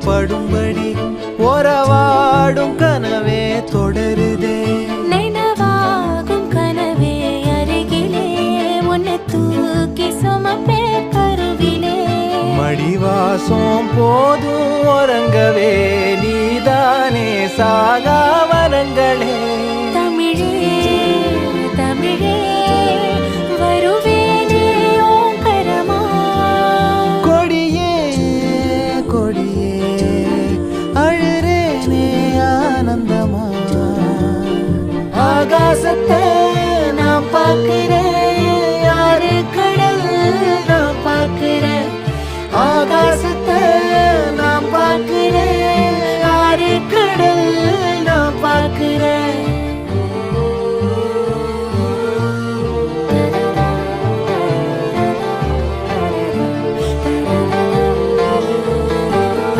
படும்படி உறவாடும் கனவே தொடருதே நினைவாகும் கனவே அருகிலே உன்னை தூக்கி சுமப்பே கருவிலே மடிவாசம் போதும் உறங்கவே நீதானே சாகா வரங்களே தமிழே தமிழே வருவேனே ஓங்கரமா கொடியே கொடியே அழுறேனே ஆனந்தமா ஆகாசத்தை நான் பார்க்கிறேன் யாரு கடல் நான் பார்க்கிறேன் ஆகாசத்தை